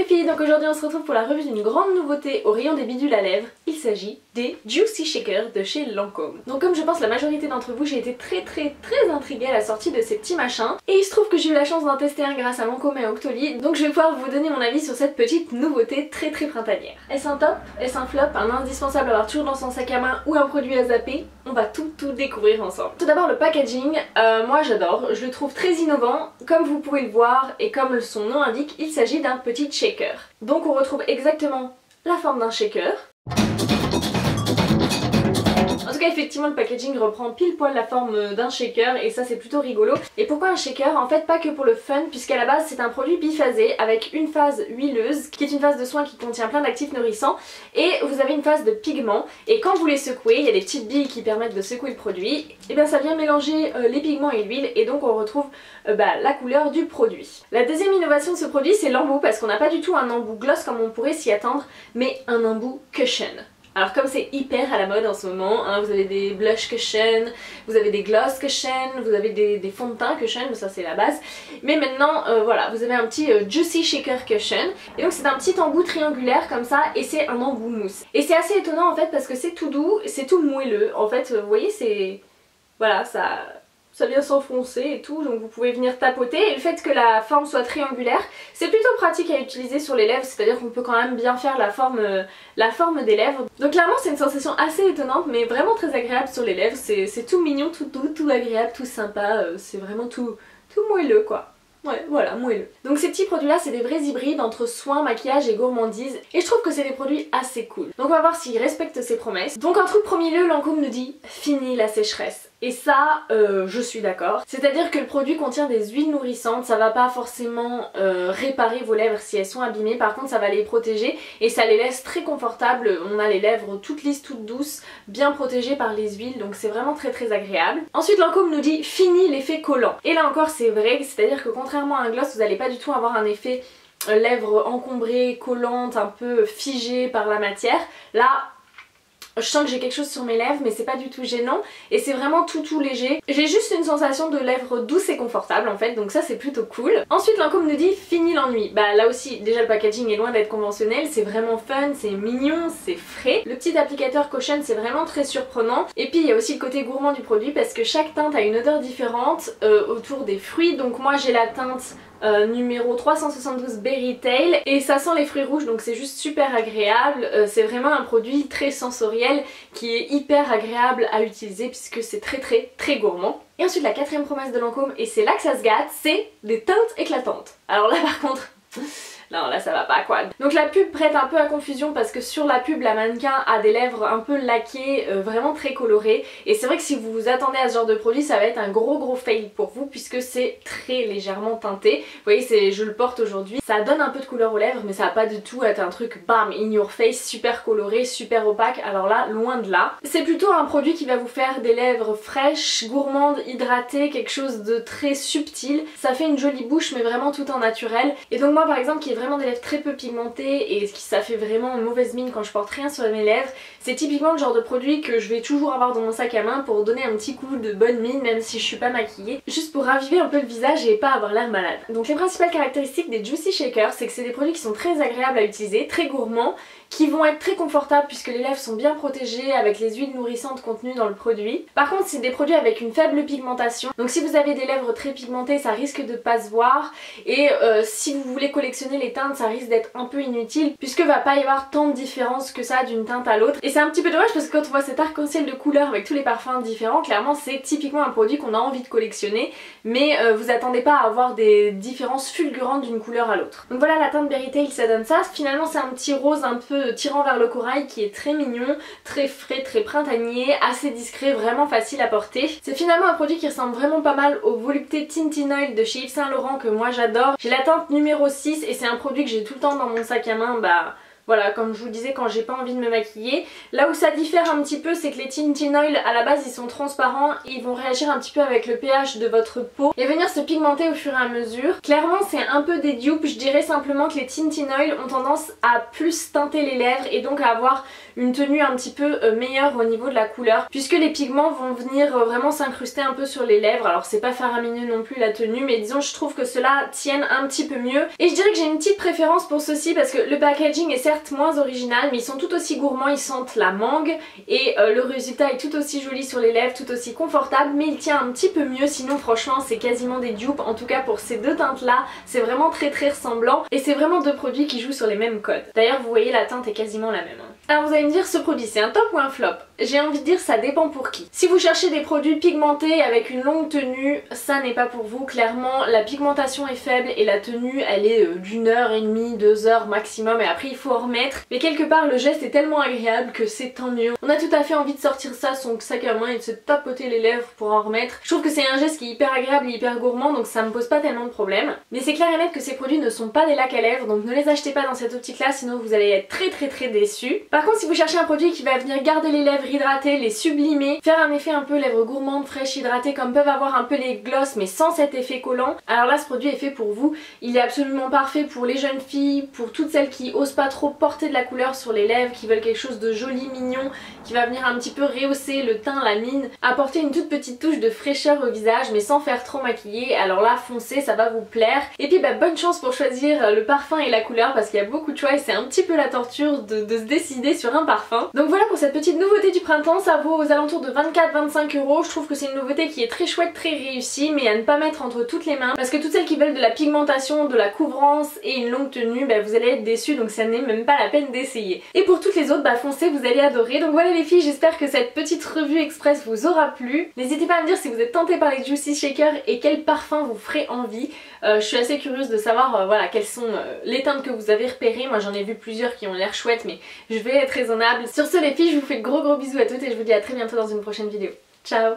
filles, donc aujourd'hui on se retrouve pour la revue d'une grande nouveauté au rayon des bidules à lèvres. Il s'agit des Juicy Shakers de chez Lancôme. Donc comme je pense la majorité d'entre vous, j'ai été très intriguée à la sortie de ces petits machins. Et il se trouve que j'ai eu la chance d'en tester un grâce à Lancôme et Octoly, donc je vais pouvoir vous donner mon avis sur cette petite nouveauté très printanière. Est-ce un top? Est-ce un flop? Un indispensable à avoir toujours dans son sac à main ou un produit à zapper? On va tout découvrir ensemble. Tout d'abord le packaging, moi j'adore, je le trouve très innovant. Comme vous pouvez le voir et comme son nom indique, il s'agit d'un petit shaker. Donc on retrouve exactement la forme d'un shaker. En tout cas effectivement le packaging reprend pile poil la forme d'un shaker et ça c'est plutôt rigolo. Et pourquoi un shaker? En fait pas que pour le fun, puisqu'à la base c'est un produit biphasé avec une phase huileuse qui est une phase de soin qui contient plein d'actifs nourrissants, et vous avez une phase de pigments, et quand vous les secouez, il y a des petites billes qui permettent de secouer le produit, et bien ça vient mélanger les pigments et l'huile et donc on retrouve la couleur du produit. La deuxième innovation de ce produit c'est l'embout, parce qu'on n'a pas du tout un embout gloss comme on pourrait s'y attendre, mais un embout cushion. Alors comme c'est hyper à la mode en ce moment, hein, vous avez des blush cushion, vous avez des gloss cushion, vous avez des fonds de teint cushion, ça c'est la base. Mais maintenant voilà, vous avez un petit Juicy Shaker cushion. Et donc c'est un petit embout triangulaire comme ça, et c'est un embout mousse. Et c'est assez étonnant en fait parce que c'est tout doux, c'est tout moelleux. En fait vous voyez c'est... Voilà, ça vient s'enfoncer et tout, donc vous pouvez venir tapoter. Et le fait que la forme soit triangulaire, c'est plutôt pratique à utiliser sur les lèvres, c'est à dire qu'on peut quand même bien faire la forme des lèvres. Donc clairement c'est une sensation assez étonnante mais vraiment très agréable sur les lèvres, c'est tout mignon, tout doux, tout agréable, tout sympa, c'est vraiment tout moelleux quoi. Ouais, voilà, moelleux. Donc ces petits produits là c'est des vrais hybrides entre soins, maquillage et gourmandise, et je trouve que c'est des produits assez cool. Donc on va voir s'ils respectent ses promesses. Donc en tout premier lieu, Lancôme nous dit fini la sécheresse. Et ça, je suis d'accord. C'est-à-dire que le produit contient des huiles nourrissantes, ça va pas forcément réparer vos lèvres si elles sont abîmées, par contre ça va les protéger et ça les laisse très confortables. On a les lèvres toutes lisses, toutes douces, bien protégées par les huiles, donc c'est vraiment très agréable. Ensuite Lancôme nous dit fini l'effet collant. Et là encore c'est vrai, c'est-à-dire que contrairement à un gloss, vous n'allez pas du tout avoir un effet lèvres encombrées, collantes, un peu figées par la matière. Là, je sens que j'ai quelque chose sur mes lèvres mais c'est pas du tout gênant et c'est vraiment tout léger. J'ai juste une sensation de lèvres douces et confortables en fait, donc ça c'est plutôt cool. Ensuite Lancôme nous dit fini l'ennui. Bah là aussi déjà le packaging est loin d'être conventionnel, c'est vraiment fun, c'est mignon, c'est frais. Le petit applicateur cushion c'est vraiment très surprenant. Et puis il y a aussi le côté gourmand du produit parce que chaque teinte a une odeur différente autour des fruits. Donc moi j'ai la teinte numéro 372 Berry Tail et ça sent les fruits rouges, donc c'est juste super agréable. C'est vraiment un produit très sensoriel qui est hyper agréable à utiliser puisque c'est très gourmand. Et ensuite la quatrième promesse de Lancôme, et c'est là que ça se gâte, c'est des teintes éclatantes. Alors là par contre... non là ça va pas quoi. Donc la pub prête un peu à confusion parce que sur la pub la mannequin a des lèvres un peu laquées, vraiment très colorées, et c'est vrai que si vous vous attendez à ce genre de produit ça va être un gros fail pour vous puisque c'est très légèrement teinté. Vous voyez, je le porte aujourd'hui, ça donne un peu de couleur aux lèvres mais ça va pas du tout être un truc bam in your face super coloré, super opaque, alors là loin de là. C'est plutôt un produit qui va vous faire des lèvres fraîches, gourmandes, hydratées, quelque chose de très subtil. Ça fait une jolie bouche mais vraiment tout en naturel, et donc moi par exemple qui ai vraiment des lèvres très peu pigmentées et ça fait vraiment une mauvaise mine quand je porte rien sur mes lèvres, c'est typiquement le genre de produit que je vais toujours avoir dans mon sac à main pour donner un petit coup de bonne mine même si je suis pas maquillée, juste pour raviver un peu le visage et pas avoir l'air malade. Donc les principales caractéristiques des Juicy Shakers, c'est que c'est des produits qui sont très agréables à utiliser, très gourmands, qui vont être très confortables puisque les lèvres sont bien protégées avec les huiles nourrissantes contenues dans le produit. Par contre c'est des produits avec une faible pigmentation, donc si vous avez des lèvres très pigmentées ça risque de pas se voir, et si vous voulez collectionner les teintes ça risque d'être un peu inutile puisque va pas y avoir tant de différence que ça d'une teinte à l'autre. Et c'est un petit peu dommage parce que quand on voit cet arc-en-ciel de couleurs avec tous les parfums différents, clairement c'est typiquement un produit qu'on a envie de collectionner, mais vous attendez pas à avoir des différences fulgurantes d'une couleur à l'autre. Donc voilà, la teinte Berry Tail ça donne ça. Finalement c'est un petit rose un peu tirant vers le corail qui est très mignon, très frais, très printanier, assez discret, vraiment facile à porter. C'est finalement un produit qui ressemble vraiment pas mal au Volupté Tintin Oil de chez Yves Saint Laurent que moi j'adore. J'ai la teinte numéro 6 et c'est un produit que j'ai tout le temps dans mon sac à main, Voilà, comme je vous disais, quand j'ai pas envie de me maquiller. Là où ça diffère un petit peu, c'est que les tinting oil à la base ils sont transparents, ils vont réagir un petit peu avec le pH de votre peau et venir se pigmenter au fur et à mesure. Clairement c'est un peu des dupes, je dirais simplement que les tinting oil ont tendance à plus teinter les lèvres et donc à avoir une tenue un petit peu meilleure au niveau de la couleur, puisque les pigments vont venir vraiment s'incruster un peu sur les lèvres. Alors c'est pas faramineux non plus la tenue, mais disons je trouve que cela tienne un petit peu mieux. Et je dirais que j'ai une petite préférence pour ceci parce que le packaging est certes moins original, mais ils sont tout aussi gourmands, ils sentent la mangue et le résultat est tout aussi joli sur les lèvres, tout aussi confortable, mais il tient un petit peu mieux. Sinon franchement c'est quasiment des dupes, en tout cas pour ces deux teintes là, c'est vraiment très ressemblant et c'est vraiment deux produits qui jouent sur les mêmes codes. D'ailleurs vous voyez la teinte est quasiment la même. Alors vous allez me dire, ce produit c'est un top ou un flop? J'ai envie de dire ça dépend pour qui. Si vous cherchez des produits pigmentés avec une longue tenue, ça n'est pas pour vous. Clairement la pigmentation est faible et la tenue elle est d'une heure et demie, 2 heures maximum et après il faut en remettre. Mais quelque part le geste est tellement agréable que c'est tant mieux. On a tout à fait envie de sortir ça, son sac à main et de se tapoter les lèvres pour en remettre. Je trouve que c'est un geste qui est hyper agréable et hyper gourmand, donc ça me pose pas tellement de problème. Mais c'est clair et net que ces produits ne sont pas des lacs à lèvres, donc ne les achetez pas dans cette optique là, sinon vous allez être très déçus. Par contre si vous cherchez un produit qui va venir garder les lèvres hydratées, les sublimer, faire un effet un peu lèvres gourmandes, fraîches, hydratées comme peuvent avoir un peu les gloss mais sans cet effet collant, alors là ce produit est fait pour vous. Il est absolument parfait pour les jeunes filles, pour toutes celles qui osent pas trop porter de la couleur sur les lèvres, qui veulent quelque chose de joli, mignon, qui va venir un petit peu rehausser le teint, la mine, apporter une toute petite touche de fraîcheur au visage mais sans faire trop maquiller. Alors là foncez, ça va vous plaire. Et puis bonne chance pour choisir le parfum et la couleur parce qu'il y a beaucoup de choix et c'est un petit peu la torture de se décider sur un parfum. Donc voilà pour cette petite nouveauté du printemps, ça vaut aux alentours de 24-25 €. Je trouve que c'est une nouveauté qui est très chouette, très réussie, mais à ne pas mettre entre toutes les mains parce que toutes celles qui veulent de la pigmentation, de la couvrance et une longue tenue, vous allez être déçues, donc ça n'est même pas la peine d'essayer. Et pour toutes les autres, foncez, vous allez adorer. Donc voilà les filles, j'espère que cette petite revue express vous aura plu. N'hésitez pas à me dire si vous êtes tentés par les Juicy Shakers et quel parfum vous ferait envie. Je suis assez curieuse de savoir voilà, quelles sont les teintes que vous avez repérées. Moi j'en ai vu plusieurs qui ont l'air chouettes, mais je vais être raisonnable. Sur ce les filles, je vous fais de gros bisous à toutes et je vous dis à très bientôt dans une prochaine vidéo. Ciao!